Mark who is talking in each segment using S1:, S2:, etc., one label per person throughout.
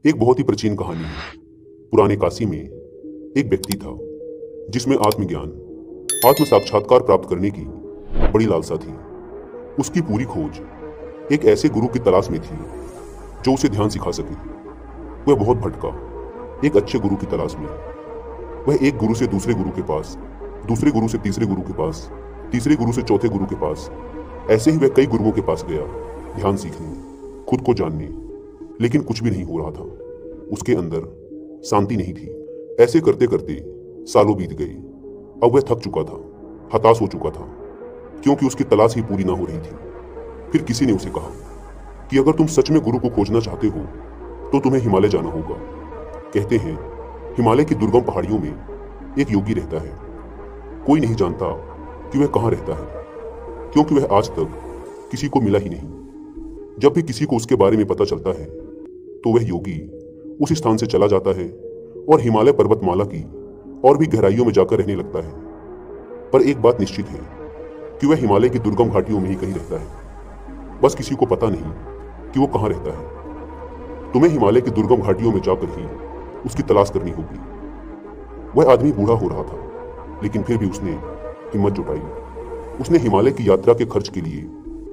S1: एक बहुत ही प्राचीन कहानी है। पुराने काशी में एक व्यक्ति था जिसमें आत्मज्ञान, आत्म साक्षात्कार प्राप्त करने की बड़ी लालसा थी। उसकी पूरी खोज एक ऐसे गुरु की तलाश में थी जो उसे ध्यान सिखा सके। वह बहुत भटका, एक अच्छे गुरु की तलाश में। वह एक गुरु से दूसरे गुरु के पास, दूसरे गुरु से तीसरे गुरु के पास, तीसरे गुरु से चौथे गुरु के पास, ऐसे ही वह कई गुरुओं के पास गया ध्यान सीखने, खुद को जानने। लेकिन कुछ भी नहीं हो रहा था। उसके अंदर शांति नहीं थी। ऐसे करते करते सालों बीत गए। अब वह थक चुका था, हताश हो चुका था, क्योंकि उसकी तलाश ही पूरी ना हो रही थी। फिर किसी ने उसे कहा कि अगर तुम सच में गुरु को खोजना चाहते हो तो तुम्हें हिमालय जाना होगा। कहते हैं हिमालय की दुर्गम पहाड़ियों में एक योगी रहता है। कोई नहीं जानता कि वह कहाँ रहता है, क्योंकि वह आज तक किसी को मिला ही नहीं। जब भी किसी को उसके बारे में पता चलता है तो वह योगी उस स्थान से चला जाता है और हिमालय पर्वतमाला की और भी गहराइयों में जाकर रहने लगता है। पर एक बात निश्चित है कि वह हिमालय की दुर्गम घाटियों में ही कहीं रहता है। बस किसी को पता नहीं कि वो कहाँ रहता है। तुम्हें हिमालय की दुर्गम घाटियों में जाकर ही उसकी तलाश करनी होगी। वह आदमी बूढ़ा हो रहा था, लेकिन फिर भी उसने हिम्मत जुटाई। उसने हिमालय की यात्रा के खर्च के लिए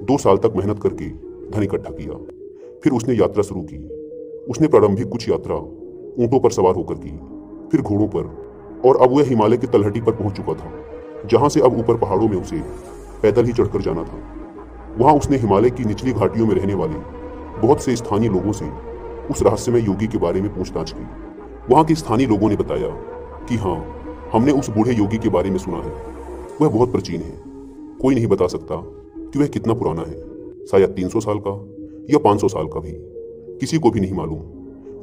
S1: 2 साल तक मेहनत करके धन इकट्ठा किया। फिर उसने यात्रा शुरू की। उसने प्रारंभिक कुछ यात्रा ऊंटों पर सवार होकर की, फिर घोड़ों पर, और अब वह हिमालय की तलहटी पर पहुंच चुका था, जहां से अब ऊपर पहाड़ों में उसे पैदल ही चढ़कर जाना था। वहां उसने हिमालय की निचली घाटियों में रहने वाले बहुत से स्थानीय लोगों से उस रहस्यमय योगी के बारे में पूछताछ की। वहां के स्थानीय लोगों ने बताया कि हाँ, हमने उस बूढ़े योगी के बारे में सुना है। वह बहुत प्राचीन है। कोई नहीं बता सकता कि वह कितना पुराना है, शायद 300 साल का या 500 साल का भी, किसी को भी नहीं मालूम।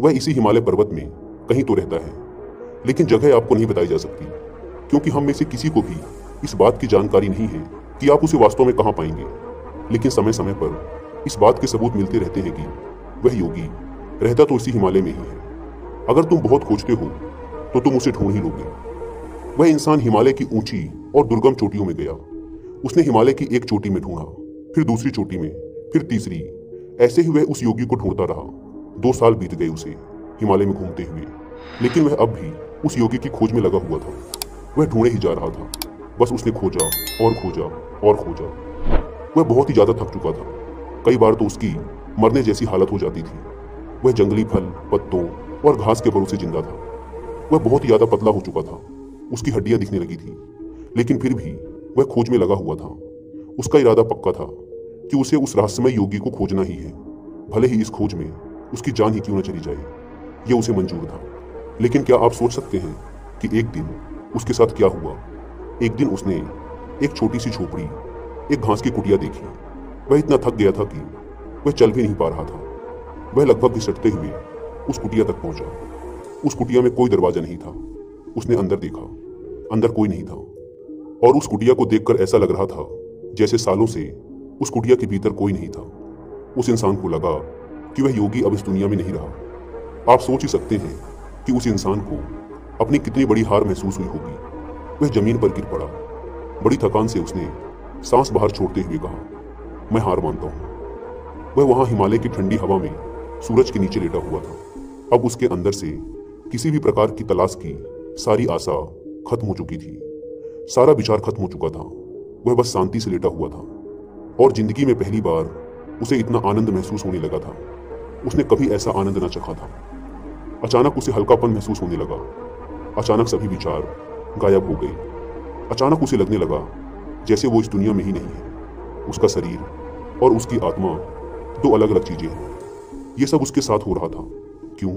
S1: वह इसी हिमालय पर्वत में कहीं तो रहता है, लेकिन जगह आपको नहीं बताई जा सकती, क्योंकि हम में से किसी को भी इस बात की जानकारी नहीं है कि आप उसे वास्तव में कहाँ पाएंगे। लेकिन समय समय पर इस बात के सबूत मिलते रहते हैं कि वह योगी रहता तो इसी हिमालय में ही है। अगर तुम बहुत खोजते हो तो तुम उसे ढूंढ ही लोगे। वह इंसान हिमालय की ऊंची और दुर्गम चोटियों में गया। उसने हिमालय की एक चोटी में ढूंढा, फिर दूसरी चोटी में, फिर तीसरी। ऐसे ही वह उस योगी को ढूंढता रहा। 2 साल बीत गए उसे हिमालय में घूमते हुए, लेकिन वह अब भी उस योगी की खोज में लगा हुआ था। वह ढूंढे ही जा रहा था। बस उसने खोजा और खोजा और खोजा। वह बहुत ही ज्यादा थक चुका था। कई बार तो उसकी मरने जैसी हालत हो जाती थी। वह जंगली फल, पत्तों और घास के भरोसे जिंदा था। वह बहुत ही ज्यादा पतला हो चुका था। उसकी हड्डियां दिखने लगी थी, लेकिन फिर भी वह खोज में लगा हुआ था। उसका इरादा पक्का था कि उसे उस रहस्यमय योगी को खोजना ही है, भले ही इस खोज में उसकी जान ही क्यों न चली जाए। यह उसे मंजूर था। लेकिन क्या आप सोच सकते हैं कि एक दिन उसके साथ क्या हुआ? एक दिन उसने एक छोटी सी झोपड़ी, एक घास की कुटिया देखी। वह इतना थक गया था कि वह चल भी नहीं पा रहा था। वह लगभग घिसटते हुए उस कुटिया तक पहुंचा। उस कुटिया में कोई दरवाजा नहीं था। उसने अंदर देखा, अंदर कोई नहीं था, और उस कुटिया को देखकर ऐसा लग रहा था जैसे सालों से उस कुटिया के भीतर कोई नहीं था। उस इंसान को लगा कि वह योगी अब इस दुनिया में नहीं रहा। आप सोच ही सकते हैं कि उस इंसान को अपनी कितनी बड़ी हार महसूस हुई होगी। वह जमीन पर गिर पड़ा। बड़ी थकान से उसने सांस बाहर छोड़ते हुए कहा, मैं हार मानता हूं। वह वहां हिमालय की ठंडी हवा में सूरज के नीचे लेटा हुआ था। अब उसके अंदर से किसी भी प्रकार की तलाश की सारी आशा खत्म हो चुकी थी। सारा विचार खत्म हो चुका था। वह बस शांति से लेटा हुआ था, और जिंदगी में पहली बार उसे इतना आनंद महसूस होने लगा था। उसने कभी ऐसा आनंद न चखा था। अचानक उसे हल्कापन महसूस होने लगा। अचानक सभी विचार गायब हो गए। अचानक उसे लगने लगा जैसे वो इस दुनिया में ही नहीं है। उसका शरीर और उसकी आत्मा 2 अलग अलग चीजें हैं। ये सब उसके साथ हो रहा था। क्यों?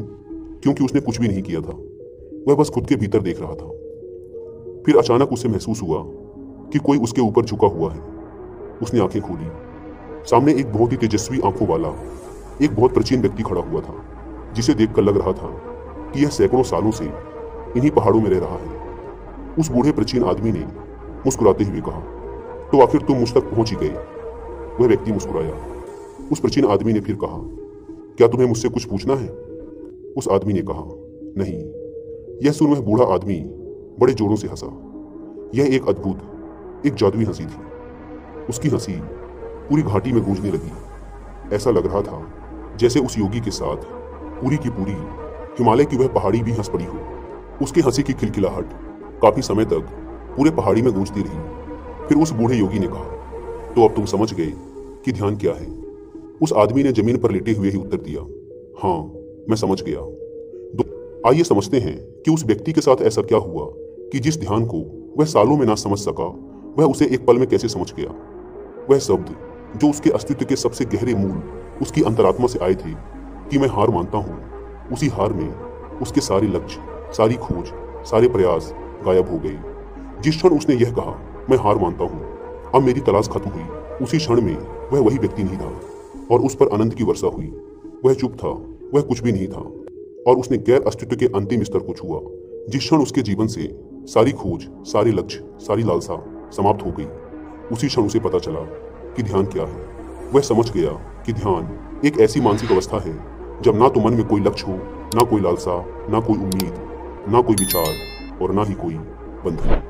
S1: क्योंकि उसने कुछ भी नहीं किया था। वह बस खुद के भीतर देख रहा था। फिर अचानक उसे महसूस हुआ कि कोई उसके ऊपर झुका हुआ है। उसने आंखें खोली। सामने एक बहुत ही तेजस्वी आंखों वाला एक बहुत प्राचीन व्यक्ति खड़ा हुआ था, जिसे देखकर लग रहा था कि यह सैकड़ों सालों से इन्हीं पहाड़ों में रह रहा है। उस बूढ़े प्राचीन आदमी ने मुस्कुराते हुए कहा, तो आखिर तुम मुझ तक पहुंच ही गए। वह व्यक्ति मुस्कुराया। उस प्राचीन आदमी ने फिर कहा, क्या तुम्हें मुझसे कुछ पूछना है? उस आदमी ने कहा, नहीं। यह सुन वह बूढ़ा आदमी बड़े जोरों से हंसा। यह एक अद्भुत, एक जादुई हंसी थी। उसकी हंसी पूरी घाटी में गूंजने लगी। ऐसा लग रहा था जैसे उस योगी के साथ पूरी की पूरी हिमालय की वह पहाड़ी भी हंस पड़ी हो। उसकी हंसी की खिलखिलाहट काफी समय तक पूरे पहाड़ी में गूंजती रही। फिर उस बूढ़े योगी ने कहा, तो अब तुम समझ गए कि ध्यान क्या है? उस आदमी ने जमीन पर लेटे हुए ही उत्तर दिया, हाँ मैं समझ गया। आइए समझते हैं कि उस व्यक्ति के साथ ऐसा क्या हुआ कि जिस ध्यान को वह सालों में ना समझ सका, वह उसे एक पल में कैसे समझ गया। वह शब्द जो उसके अस्तित्व के सबसे गहरे मूल उसकी अंतरात्मा से आए थे कि मैं हार मानता हूँ, उसी हार में उसके सारे लक्ष्य, सारी खोज, सारे प्रयास गायब हो गए। जिस क्षण उसने यह कहा, मैं हार मानता हूँ, अब मेरी तलाश खत्म हुई, उसी क्षण में वह वही व्यक्ति नहीं था और उस पर आनंद की वर्षा हुई। वह चुप था, वह कुछ भी नहीं था और उसने गैर अस्तित्व के अंतिम स्तर को छुआ। जिस क्षण उसके जीवन से सारी खोज, सारे लक्ष्य, सारी लालसा समाप्त हो गई, उसी क्षण उसे पता चला कि ध्यान क्या है। वह समझ गया कि ध्यान एक ऐसी मानसिक अवस्था है जब ना तो मन में कोई लक्ष्य हो, ना कोई लालसा, ना कोई उम्मीद, ना कोई विचार और ना ही कोई बंधन।